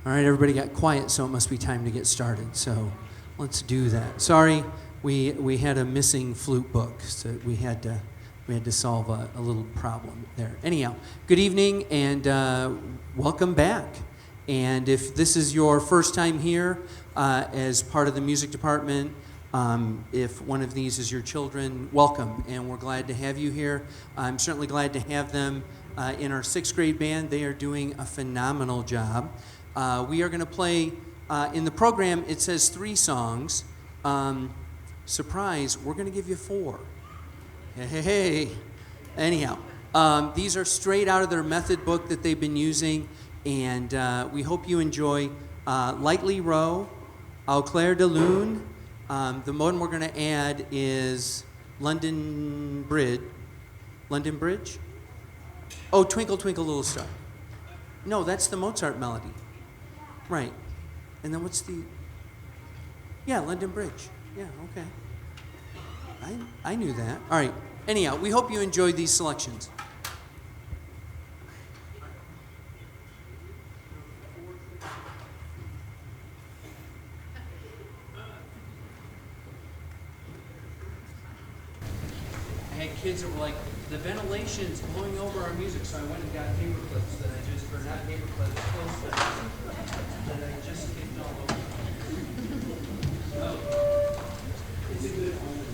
All right, everybody got quiet, so it must be time to get started. So let's do that. Sorry, we had a missing flute book, so we had to solve a little problem there. Anyhow, good evening and welcome back. And if this is your first time here as part of the music department, if one of these is your children, welcome, and we're glad to have you here. I'm certainly glad to have them in our sixth grade band. They are doing a phenomenal job. We are going to play, in the program, it says 3 songs. Surprise, we're going to give you 4. Hey. Anyhow, these are straight out of their method book that they've been using, and we hope you enjoy Lightly Row, Au Clair de Lune. The one we're going to add is London Bridge. London Bridge? Oh, Twinkle, Twinkle, Little Star. No, that's the Mozart melody. Right. And then what's the... Yeah, London Bridge. Yeah, okay. I knew that. All right. Anyhow, we hope you enjoyed these selections. I had kids that were like, the ventilation's blowing over our music, so I went and got paper clips that I just, or not paper clips, close that I just kicked all over. So, it's a good omen.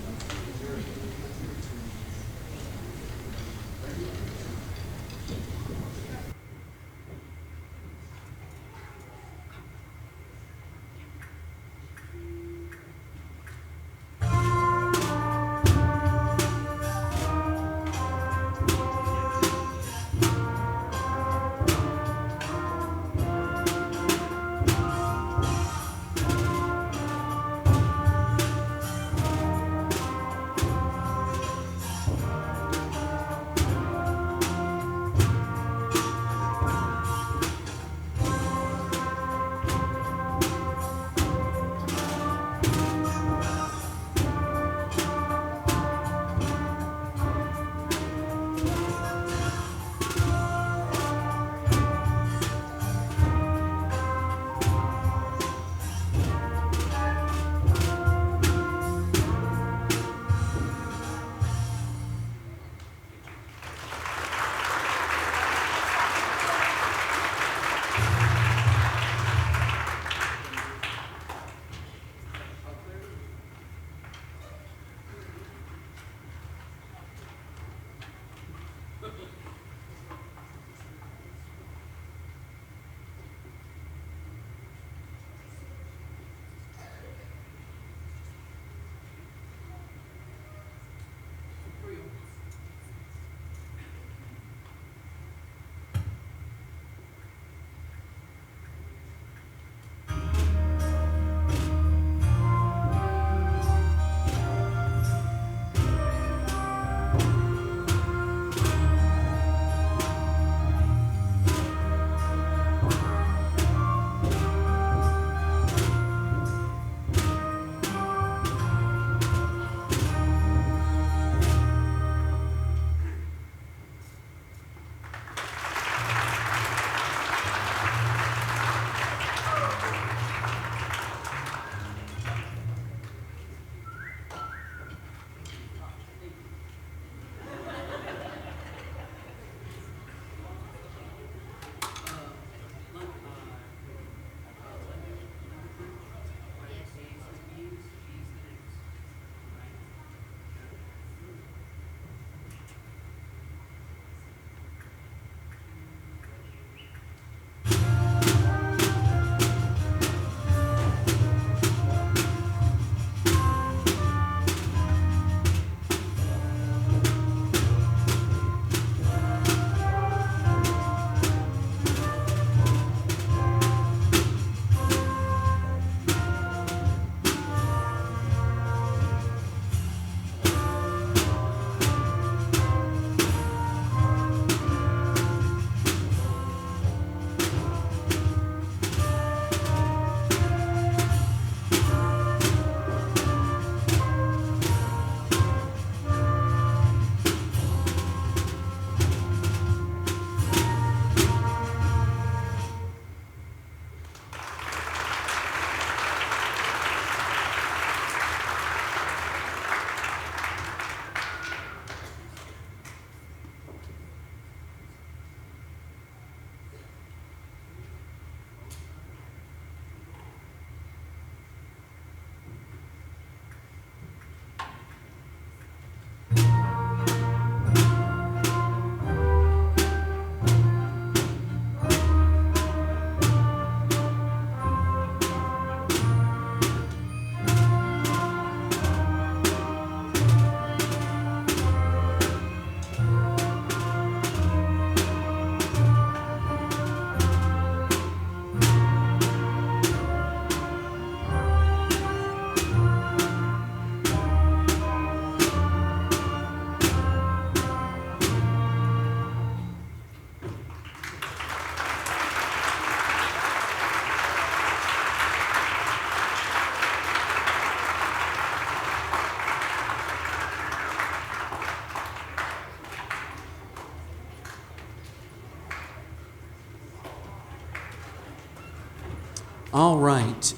All right.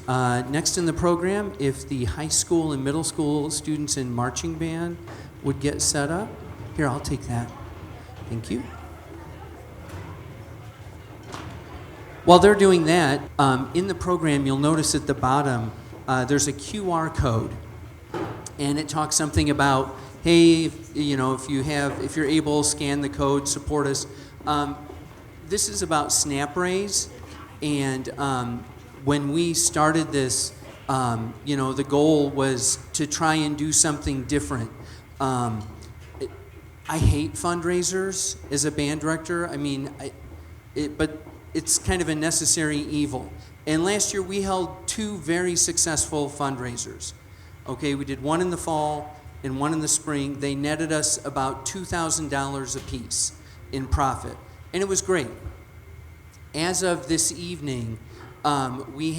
Next in the program, if the high school and middle school students in marching band would get set up. Here, I'll take that. Thank you. While they're doing that, in the program, you'll notice at the bottom, there's a QR code. And it talks something about, hey, if you're able, scan the code, support us. This is about SnapRaise. And when we started this, the goal was to try and do something different. I hate fundraisers as a band director. But it's kind of a necessary evil. And last year we held 2 very successful fundraisers. Okay, we did one in the fall and one in the spring. They netted us about $2,000 a piece in profit, and it was great. As of this evening, we've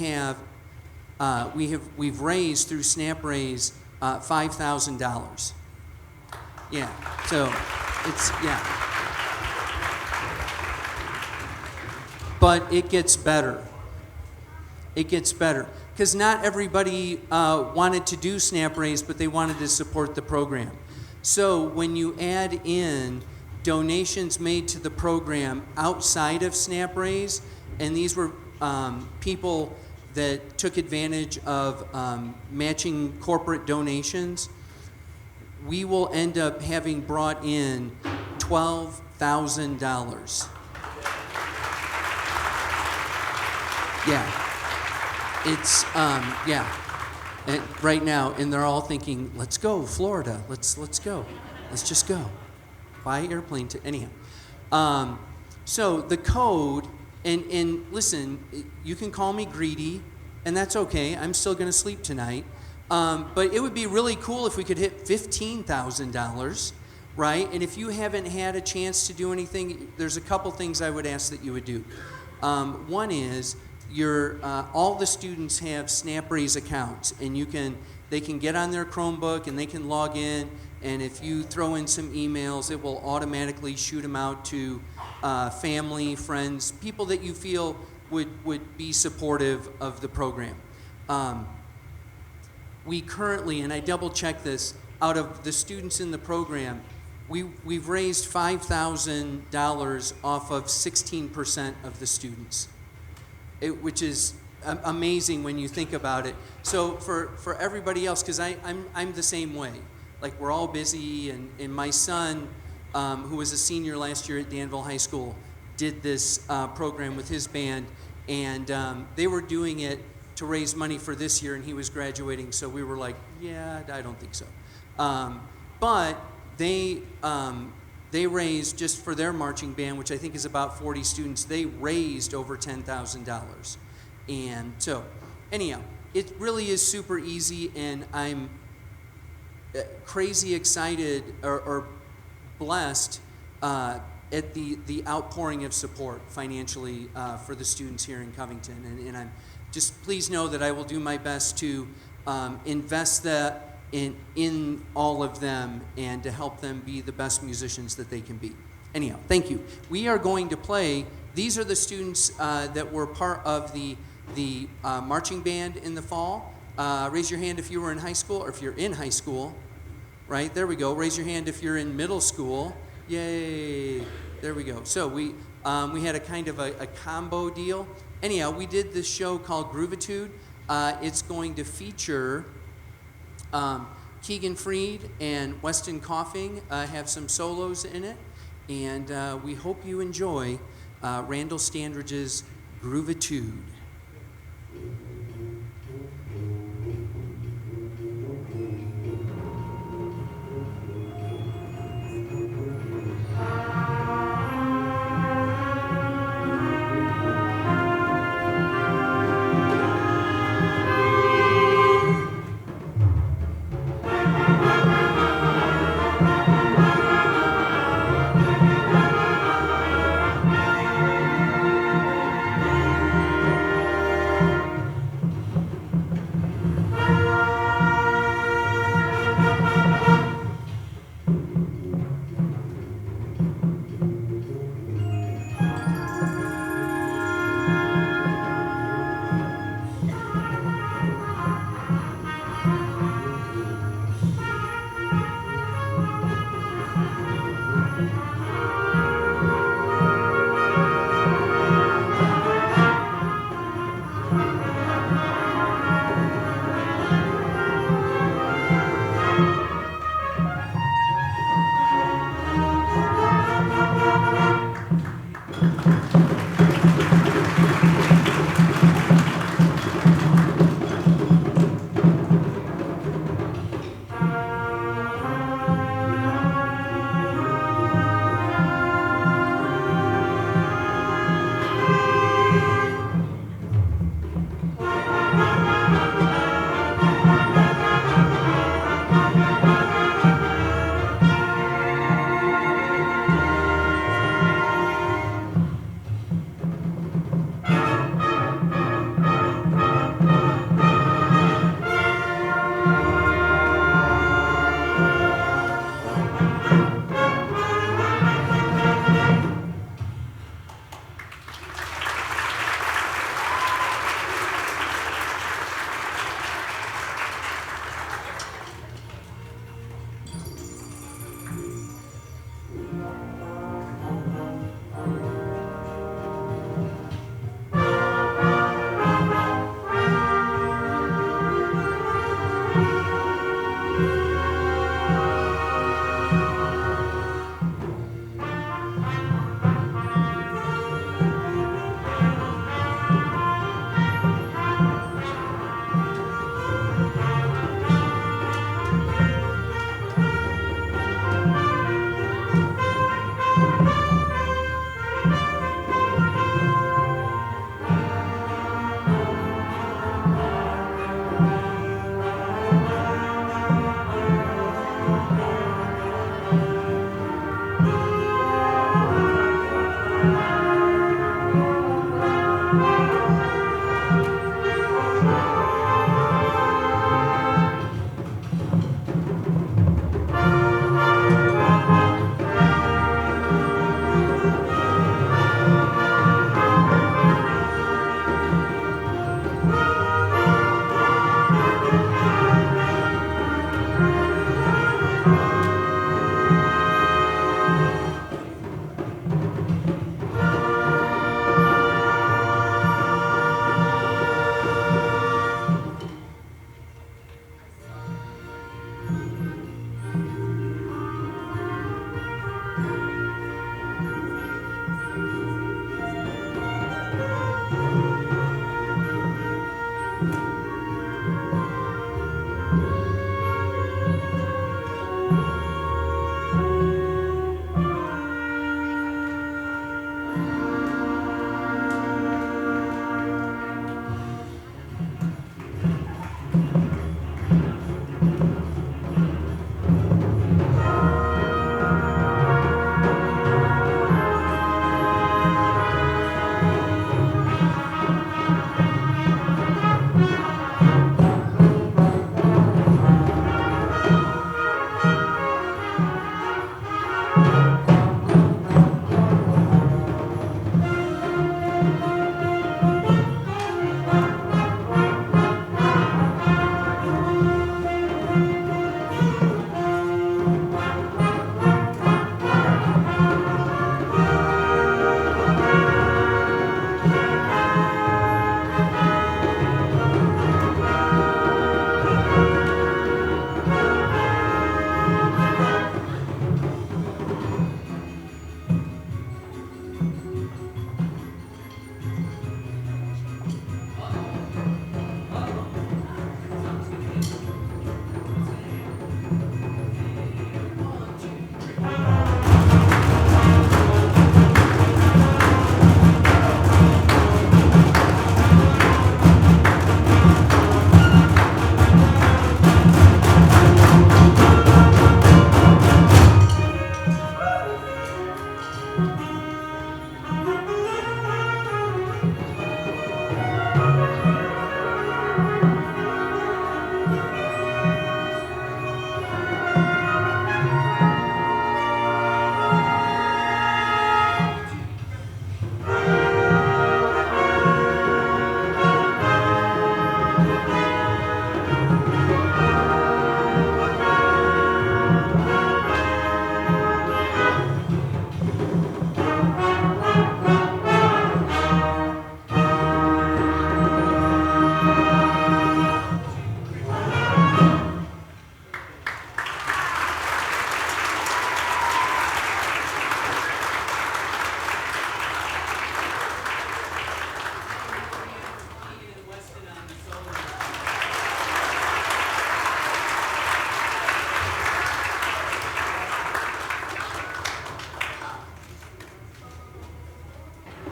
raised through SnapRaise $5,000. Yeah, so it's But it gets better. It gets better. Because not everybody wanted to do SnapRaise, but they wanted to support the program. So when you add in donations made to the program outside of SnapRaise, and these were people that took advantage of matching corporate donations, we will end up having brought in $12,000. Yeah. It's, and right now, and they're all thinking, let's go, Florida, let's go. Let's just go. Buy airplane to, anyhow. So the code, and listen, you can call me greedy, and that's okay. I'm still going to sleep tonight. But it would be really cool if we could hit $15,000, right? And if you haven't had a chance to do anything, there's a couple things I would ask that you would do. One is, all the students have SnapRaise accounts, and they can get on their Chromebook and they can log in, and if you throw in some emails, it will automatically shoot them out to family, friends, people that you feel would be supportive of the program. We currently, and I double checked this, out of the students in the program, we've raised $5,000 off of 16% of the students. Which is amazing when you think about it. So for everybody else, because I'm the same way. Like, we're all busy, and my son, who was a senior last year at Danville High School, did this program with his band, and they were doing it to raise money for this year, and he was graduating, so we were like, yeah, I don't think so. But they raised, just for their marching band, which I think is about 40 students, they raised over $10,000. And so, anyhow, it really is super easy, and I'm crazy excited or blessed at the outpouring of support financially for the students here in Covington. And I'm just, please know that I will do my best to invest that in all of them and to help them be the best musicians that they can be. Anyhow, thank you. We are going to play, these are the students that were part of the marching band in the fall. Raise your hand if you were in high school, or if you're in high school. Right, there we go. Raise your hand if you're in middle school. Yay, there we go. So we had a kind of a combo deal. Anyhow, we did this show called Groovitude. It's going to feature Keegan Freed and Weston Coughing have some solos in it, and we hope you enjoy Randall Standridge's Groovitude.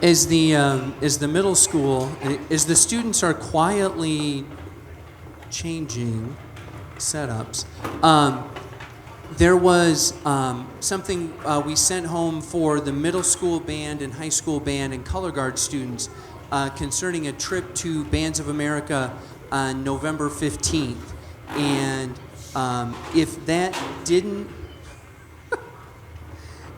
as the middle school, as the students are quietly changing setups, there was something we sent home for the middle school band and high school band and color guard students concerning a trip to Bands of America on November 15th. And if that didn't,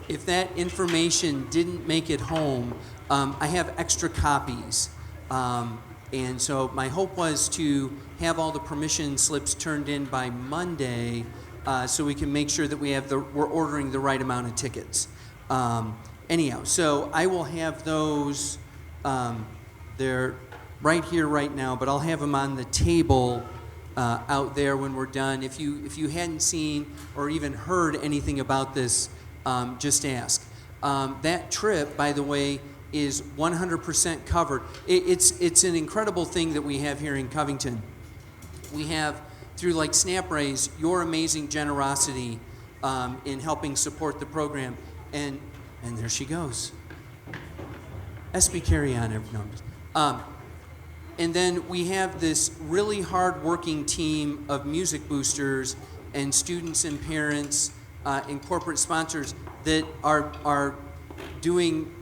if that information didn't make it home, I have extra copies. And so my hope was to have all the permission slips turned in by Monday, so we can make sure that we're ordering the right amount of tickets. Anyhow, so I will have those. They're right here right now, but I'll have them on the table out there when we're done. If you hadn't seen or even heard anything about this, just ask. That trip, by the way, is 100% covered. It's an incredible thing that we have here in Covington. We have, through like SnapRaise, your amazing generosity in helping support the program, and there she goes. SB carry on. No, and then we have this really hard-working team of music boosters and students and parents and corporate sponsors that are doing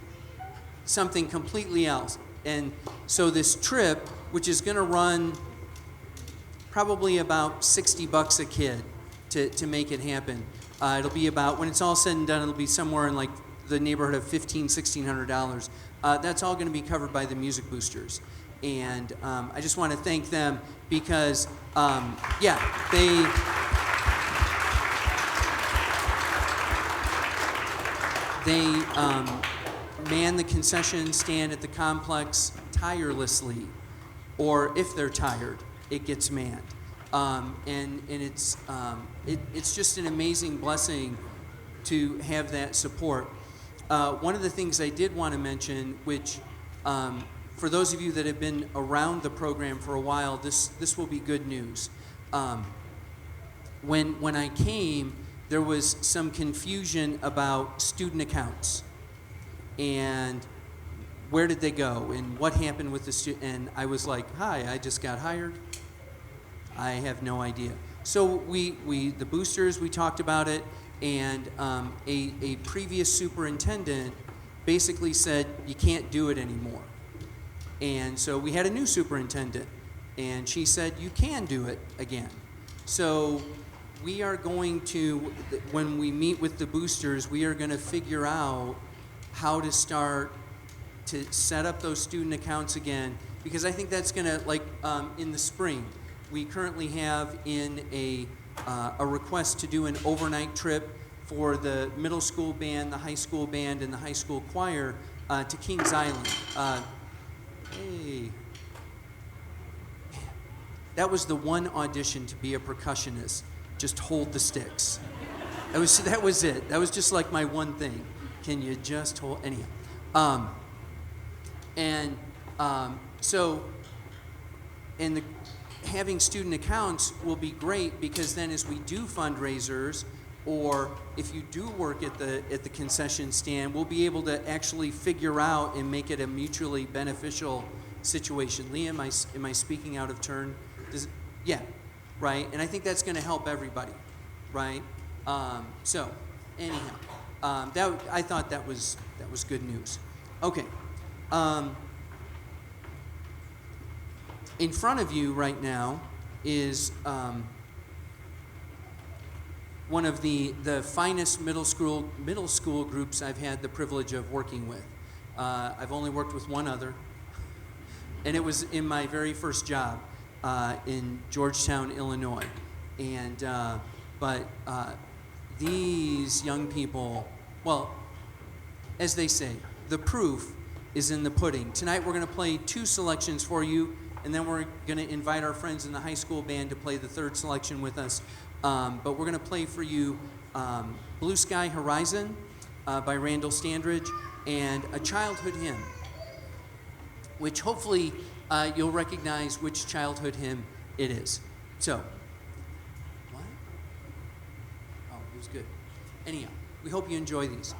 something completely else. And so this trip, which is going to run probably about $60 a kid to make it happen. It'll be about, when it's all said and done, it'll be somewhere in like the neighborhood of $1,600. That's all going to be covered by the music boosters. And I just want to thank them because, they man the concession stand at the complex tirelessly, or if they're tired, it gets manned. And it's just an amazing blessing to have that support. One of the things I did want to mention, which for those of you that have been around the program for a while, this will be good news. When I came, there was some confusion about student accounts and where did they go and what happened with the student. And I was like, hi, I just got hired. I have no idea. So the boosters, we talked about it, and a previous superintendent basically said, you can't do it anymore. And so we had a new superintendent, and she said, you can do it again. So we are going to, when we meet with the boosters, we are going to figure out how to start to set up those student accounts again, because I think that's going to, like in the spring, we currently have in a request to do an overnight trip for the middle school band, the high school band, and the high school choir to Kings Island. Hey. That was the one audition to be a percussionist. Just hold the sticks. That was it. That was just like my one thing. Can you just hold? Anyhow. Having student accounts will be great, because then as we do fundraisers, or if you do work at the concession stand, we'll be able to actually figure out and make it a mutually beneficial situation. Liam, am I speaking out of turn? Yeah, right. And I think that's going to help everybody, right? So, anyhow, I thought that was good news. Okay. In front of you right now is one of the finest middle school groups I've had the privilege of working with. I've only worked with one other, and it was in my very first job in Georgetown, Illinois. And but these young people, well, as they say, the proof is in the pudding. Tonight we're going to play 2 selections for you, and then we're going to invite our friends in the high school band to play the 3rd selection with us. But we're going to play for you Blue Sky Horizon by Randall Standridge and a childhood hymn, which hopefully you'll recognize which childhood hymn it is. So, what? Oh, it was good. Anyhow, we hope you enjoy these.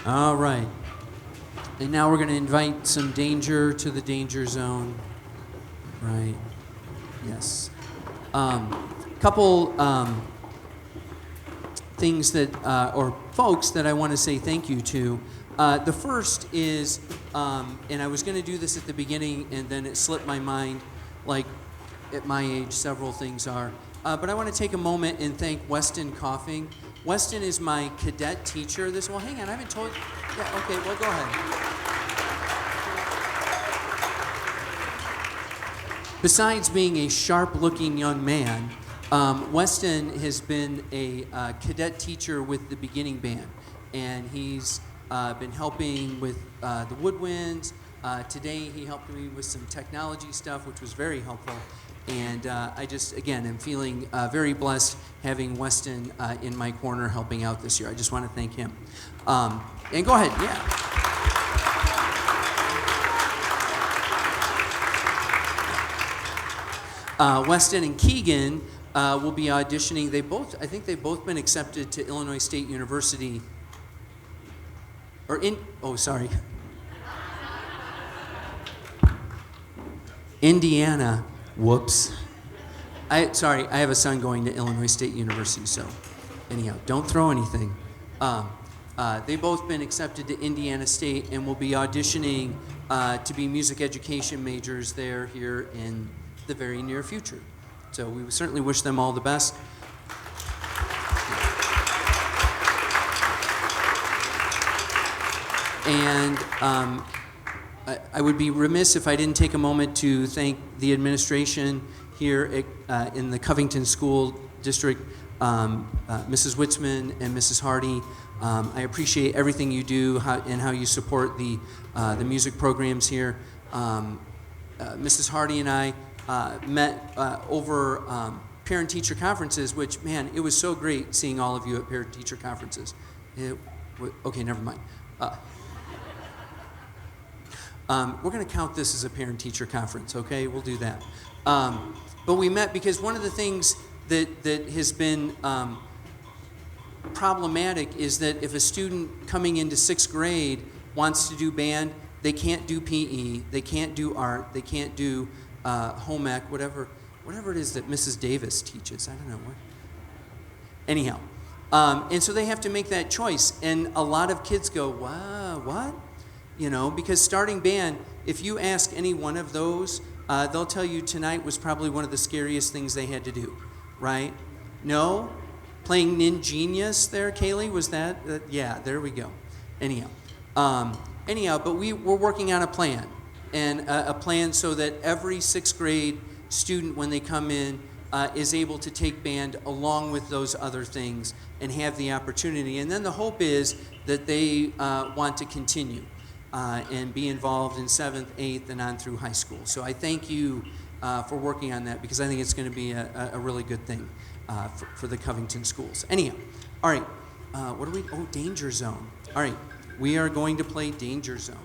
All right. And now we're going to invite some danger to the danger zone. Right. Yes. Couple things that, or folks that I want to say thank you to. The first is, and I was going to do this at the beginning, and then it slipped my mind, like at my age, several things are. But I want to take a moment and thank Weston Coughing. Weston is my cadet teacher. Well, hang on, I haven't told you. Yeah, okay, well, go ahead. Besides being a sharp-looking young man, Weston has been a cadet teacher with the beginning band, and he's been helping with the woodwinds. Today he helped me with some technology stuff, which was very helpful. And I just, again, am feeling very blessed having Weston in my corner helping out this year. I just want to thank him. And go ahead, yeah. Weston and Keegan will be auditioning. I think they've both been accepted to Illinois State University. Indiana. Whoops. I have a son going to Illinois State University, so anyhow, don't throw anything. They've both been accepted to Indiana State and will be auditioning to be music education majors there here in the very near future. So we certainly wish them all the best. And I would be remiss if I didn't take a moment to thank the administration here in the Covington School District, Mrs. Witzman and Mrs. Hardy. I appreciate everything you do and how you support the music programs here. Mrs. Hardy and I met over parent-teacher conferences, which, man, it was so great seeing all of you at parent-teacher conferences. Okay, never mind. We're going to count this as a parent-teacher conference, okay? We'll do that. But we met because one of the things that has been problematic is that if a student coming into 6th grade wants to do band, they can't do PE, they can't do art, they can't do home ec, whatever it is that Mrs. Davis teaches. I don't know what. Anyhow, and so they have to make that choice. And a lot of kids go, wow, what? You know, because starting band, if you ask any one of those, they'll tell you tonight was probably one of the scariest things they had to do, right? No? Playing Ninjenius there, Kaylee, was that? Yeah, there we go. Anyhow, but we're working on a plan, and a plan so that every 6th grade student, when they come in, is able to take band along with those other things and have the opportunity. And then the hope is that they want to continue and be involved in 7th, 8th, and on through high school. So I thank you for working on that, because I think it's going to be a really good thing for the Covington schools. Anyhow, all right, Danger Zone. All right, we are going to play Danger Zone,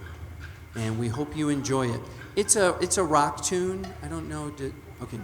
and we hope you enjoy it. It's a rock tune. I don't know. Okay, no.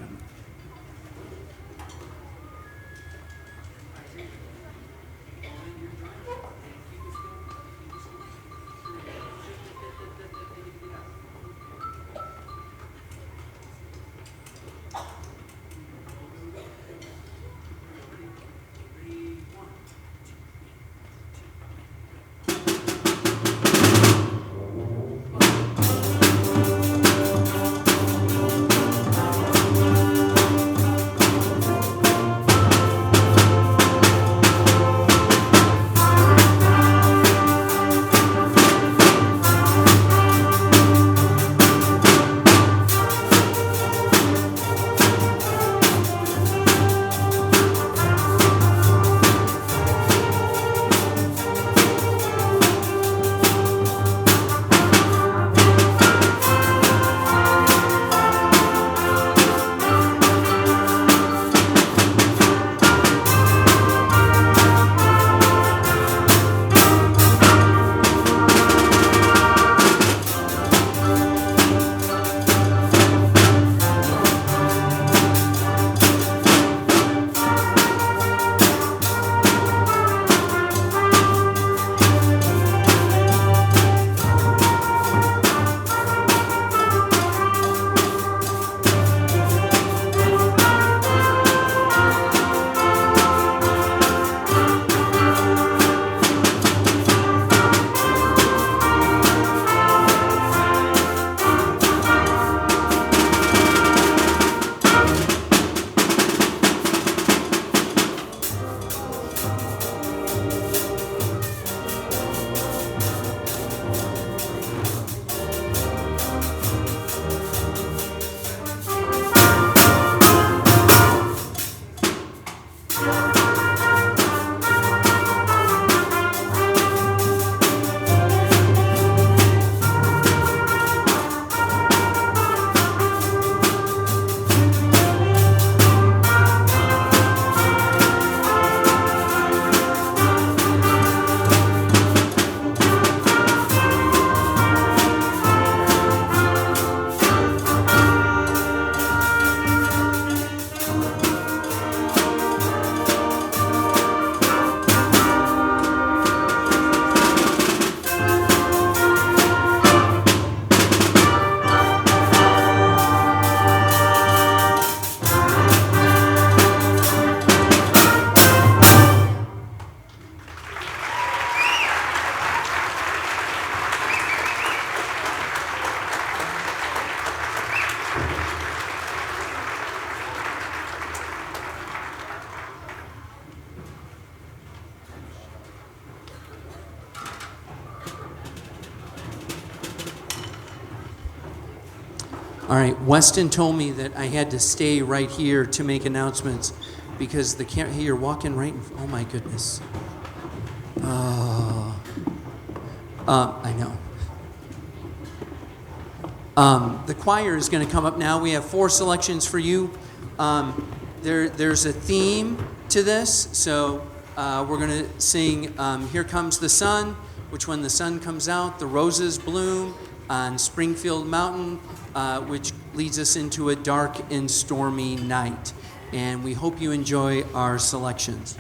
All right, Weston told me that I had to stay right here to make announcements because the camera, hey, you're walking right in, oh my goodness. I know. The choir is going to come up now. We have 4 selections for you. There's a theme to this, so we're going to sing Here Comes the Sun, which when the sun comes out, the roses bloom on Springfield Mountain, which leads us into a dark and stormy night. And we hope you enjoy our selections.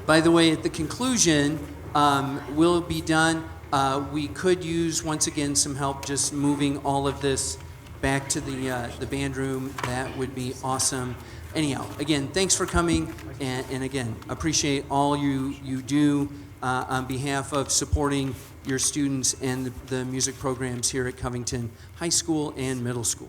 By the way, at the conclusion, we'll be done. We could use, once again, some help just moving all of this back to the band room. That would be awesome. Anyhow, again, thanks for coming, and again, appreciate all you do on behalf of supporting your students and the music programs here at Covington High School and Middle School.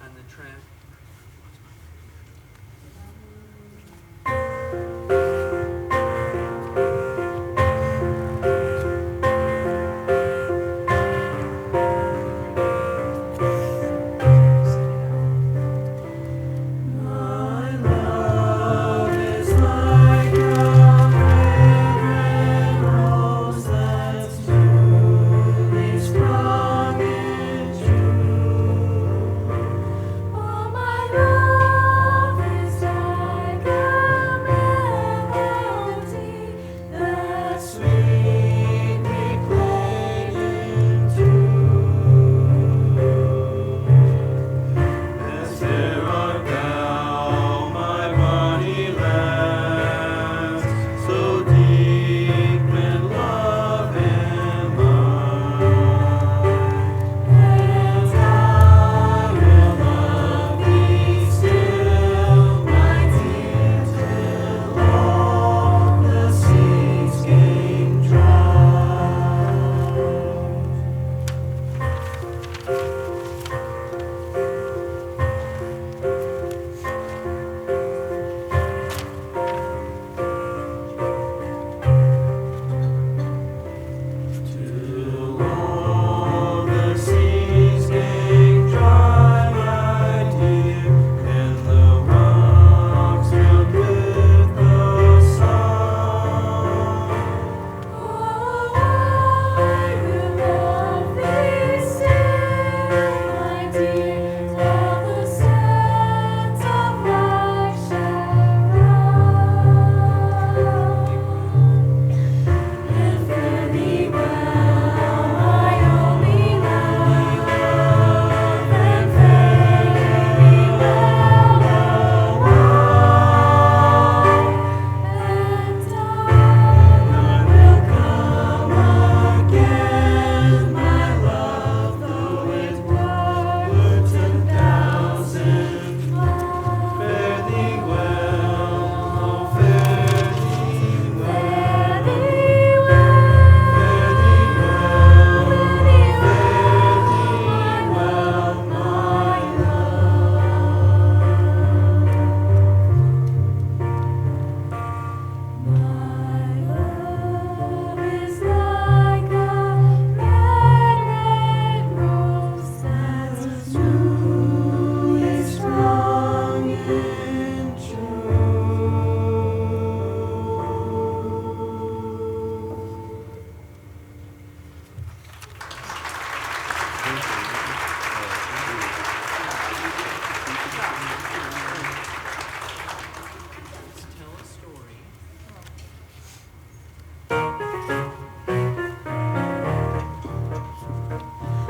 on the track.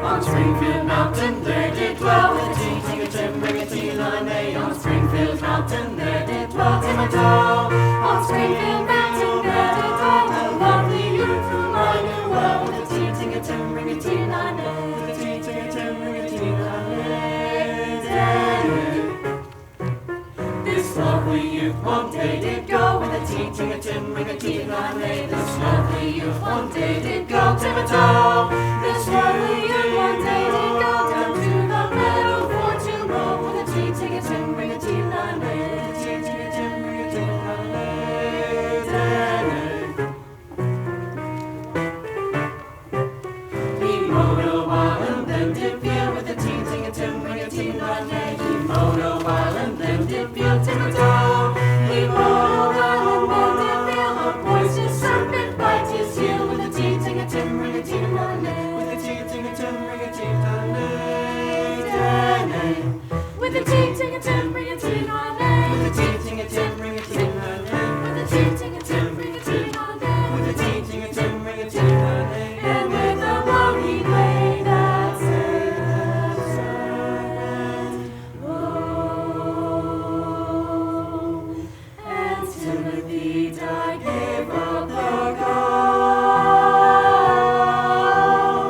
On Springfield Mountain there did dwell with a ting a tim ring a ting line. On Springfield Mountain there did dwell Tim and Tall. On Springfield Mountain there did dwell a lovely youth whom I knew well with a ting a tim ring a ting line. With a ting a tim ring a ting line. This lovely youth one day did go with a ting a tim ring a ting line. This lovely youth one day did go Tim and Tall. This lovely youth one day did go down to the meadow for to mow with a ting a tim ring a ting line. With a ting a tim ring a ting line. He mowed a while and then did feel with a ting a tim ring a ting line. He mowed a while and then did feel Tim and Tall. He mowed a while and then did feel a poisonous serpent bite his heel with a ting a tim ring a ting line. With a ting a tim ring a ting line. With a ting a tim ring a ting line. With a ting a tim ring a ting line. With a ting a tim ring a ting line. With a ting a tim ring a ting line. And with a blow he laid that serpent low. And Timothy died, gave up the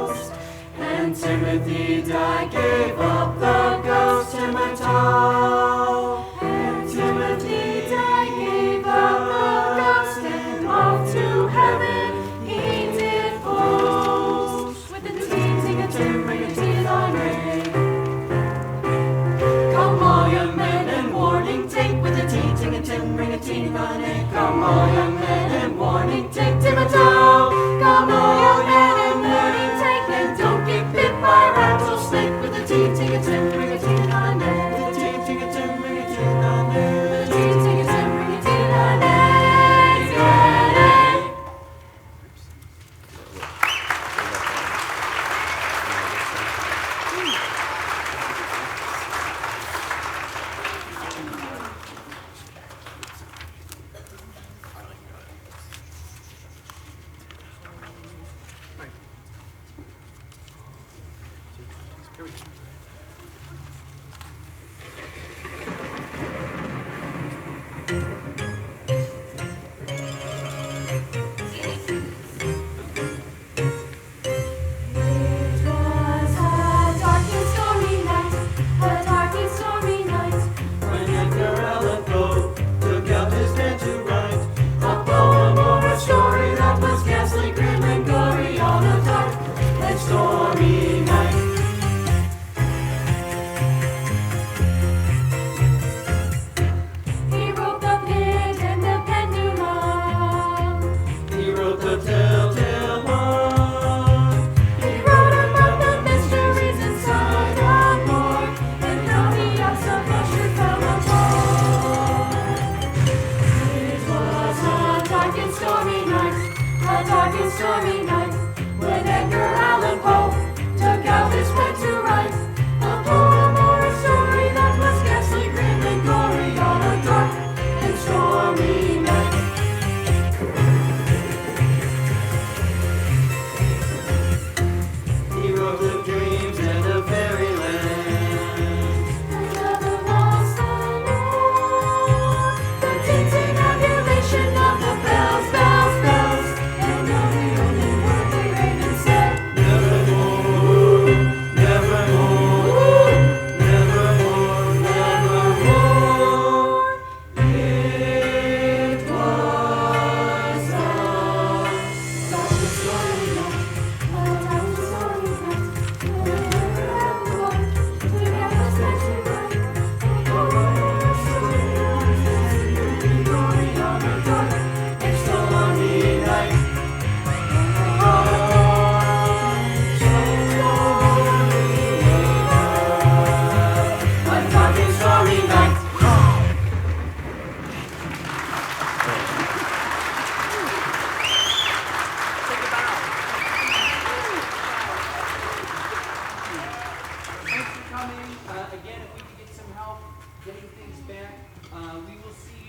ghost. And Timothy died, gave up the ghost, Tim and Tall. And Timothy died, gave up the ghost, and off to heaven he did post. With a ting a tim ring a ting line. again, if we can get some help getting things back, we will see you.